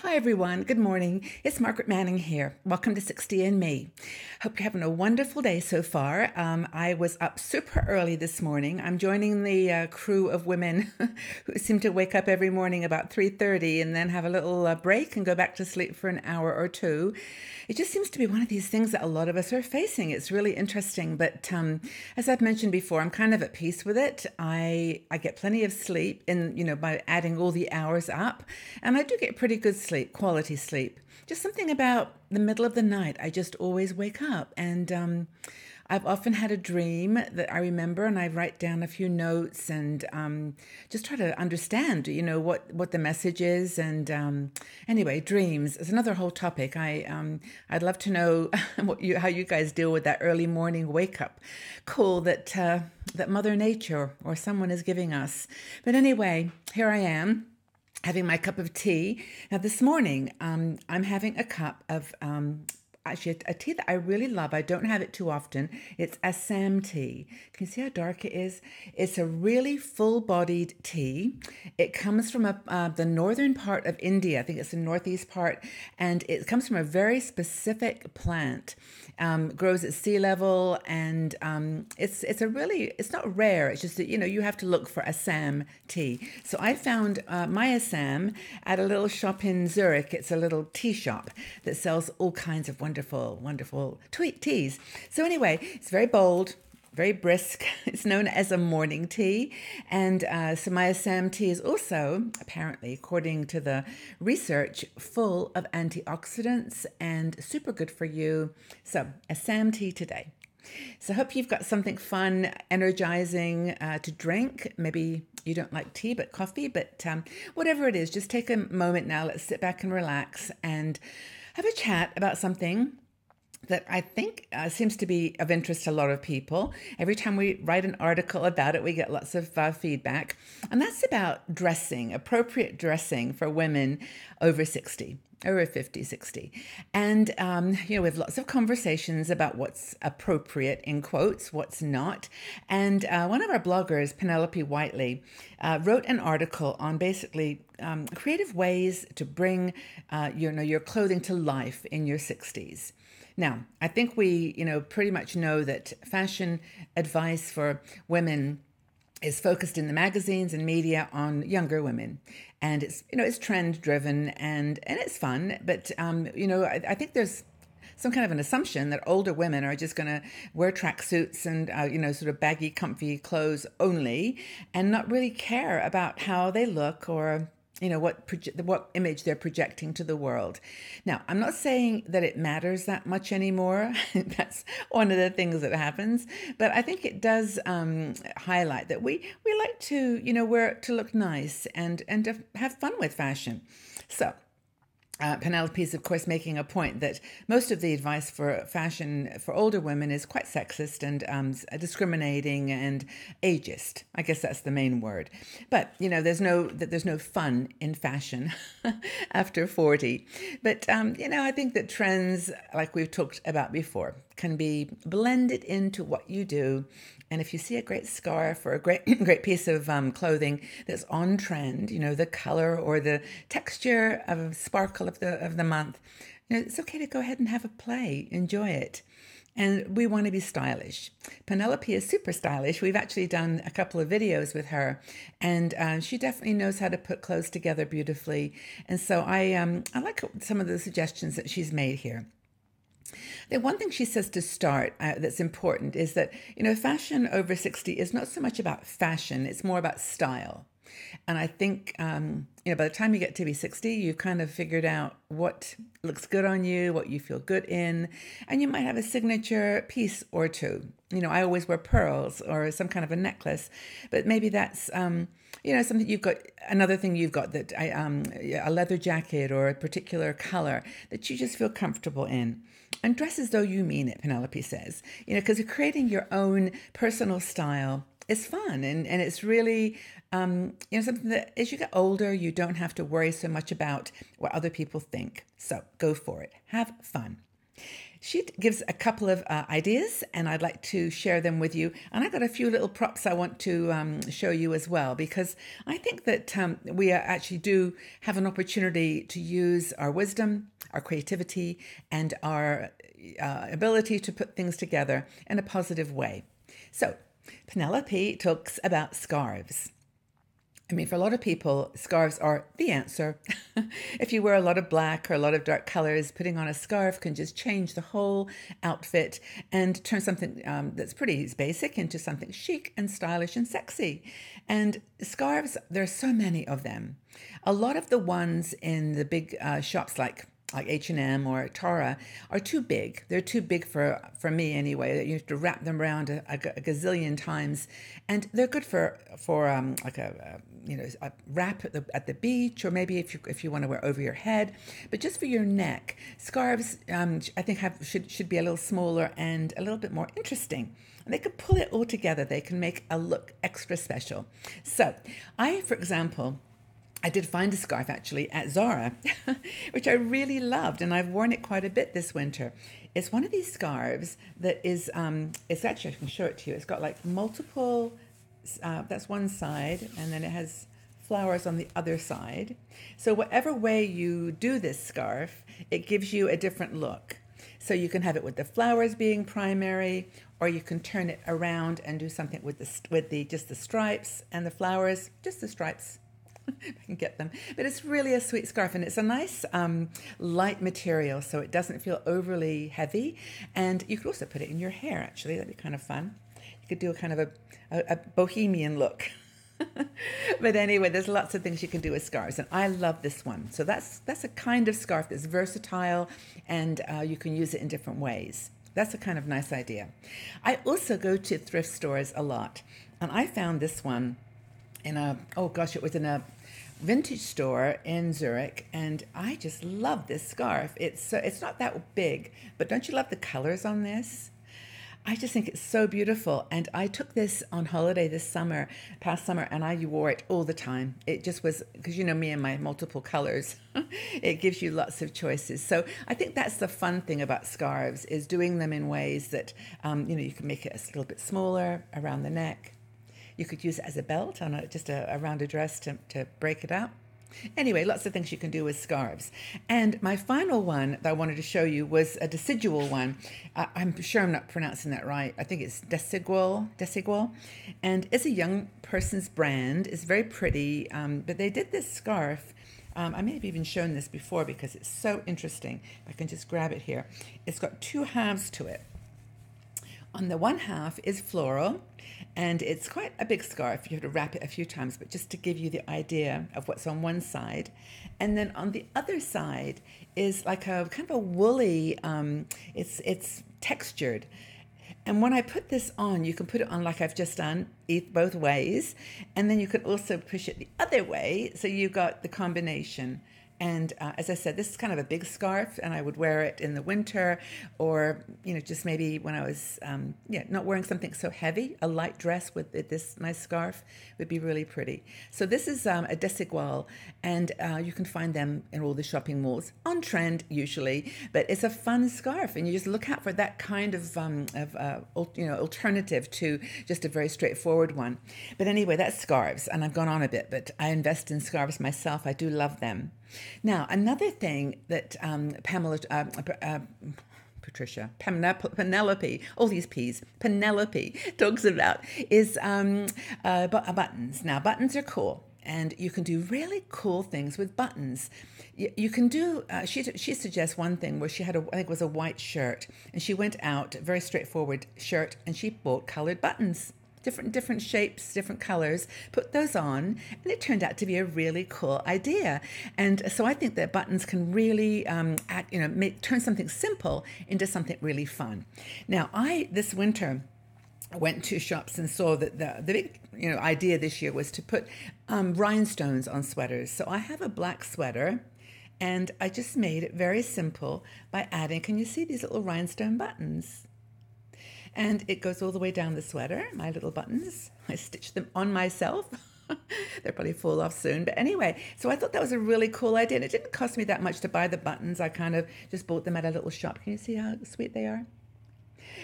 Hi everyone, good morning. It's Margaret Manning here. Welcome to 60 and Me. Hope you're having a wonderful day so far. I was up super early this morning. I'm joining the crew of women who seem to wake up every morning about 3:30 and then have a little break and go back to sleep for an hour or two. It just seems to be one of these things that a lot of us are facing. It's really interesting, but as I've mentioned before, I'm kind of at peace with it. I get plenty of sleep by adding all the hours up, and I do get pretty good sleep, quality sleep. Just something about the middle of the night. I just always wake up, and I've often had a dream that I remember, and I write down a few notes and just try to understand, what the message is. And anyway, dreams is another whole topic. I'd love to know how you guys deal with that early morning wake up call that Mother Nature or someone is giving us. But anyway, here I am having my cup of tea. Now, this morning, I'm having a cup of actually a tea that I really love. I don't have it too often. It's Assam tea. Can you see how dark it is? It's a really full-bodied tea. It comes from the northern part of India. I think it's the northeast part, and it comes from a very specific plant. Grows at sea level, and it's not rare. It's just that you have to look for Assam tea. So I found my Assam at a little shop in Zurich. It's a little tea shop that sells all kinds of wonderful teas. So anyway, it's very bold, very brisk. It's known as a morning tea. And so my Assam tea is also, apparently, according to the research, full of antioxidants and super good for you. So Assam tea today. So I hope you've got something fun, energizing to drink. Maybe you don't like tea, but coffee. But whatever it is, just take a moment now. Let's sit back and relax and have a chat about something that I think seems to be of interest to a lot of people. Every time we write an article about it, we get lots of feedback. And that's about dressing, appropriate dressing for women over 60. Over 50, 60. And, we have lots of conversations about what's appropriate, in quotes, what's not. And one of our bloggers, Penelope Whiteley, wrote an article on basically creative ways to bring, your clothing to life in your 60s. Now, I think we, pretty much know that fashion advice for women is focused in the magazines and media on younger women, and it's trend driven and it's fun, but I think there's some kind of an assumption that older women are just going to wear tracksuits and sort of baggy, comfy clothes only, and not really care about how they look or what image they're projecting to the world. Now, I'm not saying that it matters that much anymore. That's one of the things that happens. But I think it does highlight that we like to, wear to look nice and to have fun with fashion. So Penelope is, of course, making a point that most of the advice for fashion for older women is quite sexist and discriminating and ageist. I guess that's the main word. But there's no fun in fashion after 40. But I think that trends, like we've talked about before, can be blended into what you do. And if you see a great scarf or a great piece of clothing that's on trend, the color or the texture of sparkle of the month, it's okay to go ahead and have a play, enjoy it. And we want to be stylish. Penelope is super stylish. We've actually done a couple of videos with her, and she definitely knows how to put clothes together beautifully. And so I like some of the suggestions that she's made here. The one thing she says to start that's important is that, fashion over 60 is not so much about fashion, it's more about style. And I think, by the time you get to be 60, you've kind of figured out what looks good on you, what you feel good in, and you might have a signature piece or two. I always wear pearls or some kind of a necklace, but maybe that's, something you've got, another thing you've got that a leather jacket or a particular color that you just feel comfortable in. And dress as though you mean it, Penelope says, because creating your own personal style is fun. And it's really, something that as you get older, you don't have to worry so much about what other people think. So go for it. Have fun. She gives a couple of ideas, and I'd like to share them with you. And I got a few little props I want to show you as well, because I think that we actually do have an opportunity to use our wisdom, our creativity, and our ability to put things together in a positive way. So, Penelope talks about scarves. I mean, for a lot of people, scarves are the answer. If you wear a lot of black or a lot of dark colors, putting on a scarf can just change the whole outfit and turn something that's pretty basic into something chic and stylish and sexy. And scarves, there are so many of them. A lot of the ones in the big shops like H&M or Tara are too big. They're too big for me anyway. You have to wrap them around a gazillion times, and they're good for like a wrap at the beach, or maybe if you want to wear over your head. But just for your neck, scarves I think should be a little smaller and a little bit more interesting. And they can pull it all together. They can make a look extra special. So for example, I did find a scarf actually at Zara, which I really loved, and I've worn it quite a bit this winter. It's one of these scarves that is, it's actually, I can show it to you. It's got like multiple, that's one side, and then it has flowers on the other side. So whatever way you do this scarf, it gives you a different look. So you can have it with the flowers being primary, or you can turn it around and do something with just the stripes and the flowers, just the stripes. I can get them. But it's really a sweet scarf, and it's a nice light material, so it doesn't feel overly heavy. And you could also put it in your hair, actually. That'd be kind of fun. You could do a kind of a bohemian look. But anyway, there's lots of things you can do with scarves, and I love this one. So that's a kind of scarf that's versatile, and you can use it in different ways. That's a kind of nice idea. I also go to thrift stores a lot, and I found this one in it was in a vintage store in Zurich, and I just love this scarf. It's not that big, but don't you love the colors on this? I just think it's so beautiful, and I took this on holiday past summer, and I wore it all the time. It just was, because you know me and my multiple colors, it gives you lots of choices. So I think that's the fun thing about scarves, is doing them in ways that you can make it a little bit smaller around the neck. You could use it as a belt on around a dress to break it up. Anyway, lots of things you can do with scarves. And my final one that I wanted to show you was a desigual one. I'm sure I'm not pronouncing that right. I think it's desigual. And it's a young person's brand. It's very pretty, but they did this scarf. I may have even shown this before because it's so interesting. If I can just grab it here. It's got two halves to it. On the one half is floral, and it's quite a big scarf. You have to wrap it a few times, but just to give you the idea of what's on one side. And then on the other side is like a kind of a woolly, it's textured. And when I put this on, you can put it on like I've just done, both ways. And then you can also push it the other way, so you got the combination. And as I said, this is kind of a big scarf, and I would wear it in the winter, or just maybe when I was not wearing something so heavy. A light dress with this nice scarf would be really pretty. So this is a desigual, and you can find them in all the shopping malls, on trend usually. But it's a fun scarf, and you just look out for that kind of alternative to just a very straightforward one. But anyway, that's scarves, and I've gone on a bit, but I invest in scarves myself. I do love them. Now, another thing that Penelope, all these P's, Penelope talks about is buttons. Now, buttons are cool, and you can do really cool things with buttons. You can do, she suggests one thing where she had, I think it was a white shirt, and she went out, very straightforward shirt, and she bought colored buttons. Different shapes, different colors, put those on, and it turned out to be a really cool idea. And so I think that buttons can really turn something simple into something really fun. Now, this winter, I went to shops and saw that the big idea this year was to put rhinestones on sweaters. So I have a black sweater, and I just made it very simple by adding, can you see these little rhinestone buttons? And it goes all the way down the sweater, my little buttons. I stitched them on myself. They'll probably fall off soon. But anyway, so I thought that was a really cool idea. And it didn't cost me that much to buy the buttons. I kind of just bought them at a little shop. Can you see how sweet they are?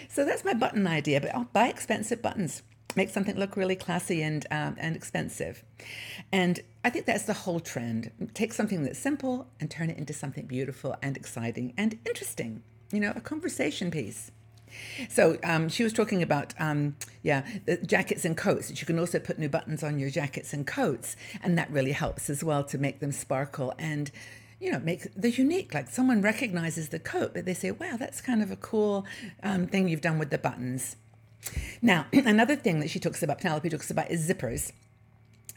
So that's my button idea, but I'll buy expensive buttons. Make something look really classy and expensive. And I think that's the whole trend. Take something that's simple and turn it into something beautiful and exciting and interesting. A conversation piece. So she was talking about, the jackets and coats. That you can also put new buttons on your jackets and coats. And that really helps as well to make them sparkle and make the unique. Like someone recognizes the coat, but they say, wow, that's kind of a cool thing you've done with the buttons. Now, another thing that Penelope talks about is zippers.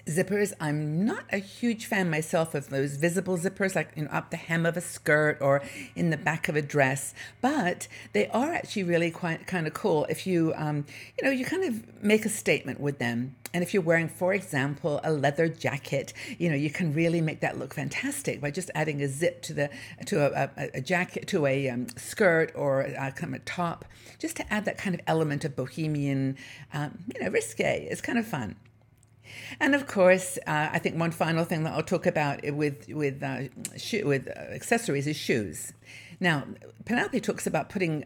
Zippers, I'm not a huge fan myself of those visible zippers, like up the hem of a skirt or in the back of a dress, but they are actually really quite kind of cool if you, you kind of make a statement with them. And if you're wearing, for example, a leather jacket, you can really make that look fantastic by just adding a zip to a jacket, to a skirt or a kind of a top, just to add that kind of element of bohemian, risque. It's kind of fun. And of course, I think one final thing that I'll talk about with accessories is shoes. Now, Penelope talks about putting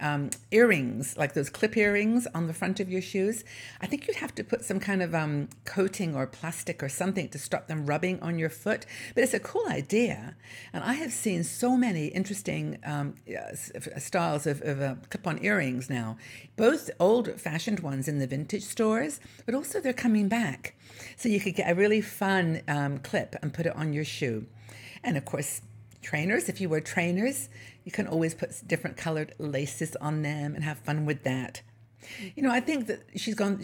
earrings, like those clip earrings, on the front of your shoes. I think you'd have to put some kind of coating or plastic or something to stop them rubbing on your foot. But it's a cool idea. And I have seen so many interesting styles of clip-on earrings now, both old-fashioned ones in the vintage stores, but also they're coming back. So you could get a really fun clip and put it on your shoe. And of course, trainers, if you wear trainers, you can always put different colored laces on them and have fun with that. I think that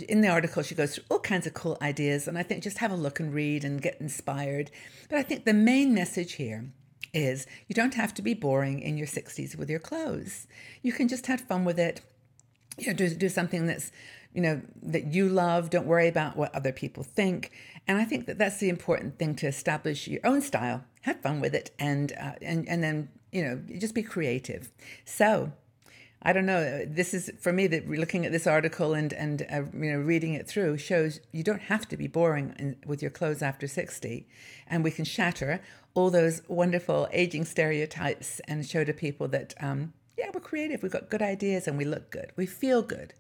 in the article, she goes through all kinds of cool ideas, and I think just have a look and read and get inspired. But I think the main message here is you don't have to be boring in your 60s with your clothes. You can just have fun with it. Do something that's, that you love. Don't worry about what other people think. And I think that that's the important thing, to establish your own style, have fun with it, and then, just be creative. So I don't know, this is, for me, that looking at this article and reading it through shows you don't have to be boring with your clothes after 60. And we can shatter all those wonderful aging stereotypes and show to people that, we're creative. We've got good ideas and we look good. We feel good.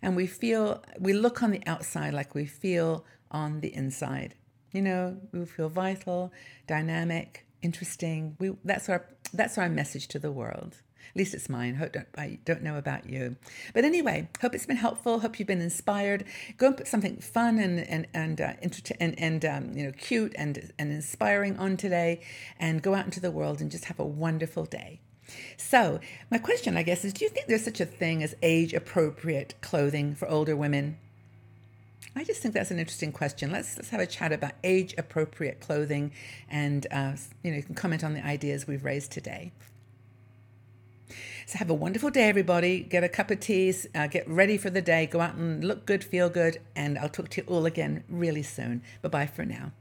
And we look on the outside like we feel on the inside. We feel vital, dynamic, interesting. That's our message to the world. At least it's mine. I don't know about you. But anyway, hope it's been helpful. Hope you've been inspired. Go and put something fun and cute and inspiring on today, and go out into the world and just have a wonderful day. So my question, I guess, is, do you think there's such a thing as age-appropriate clothing for older women? I just think that's an interesting question. Let's have a chat about age-appropriate clothing, and you can comment on the ideas we've raised today. So have a wonderful day, everybody. Get a cup of tea, get ready for the day, go out and look good, feel good, and I'll talk to you all again really soon. Bye-bye for now.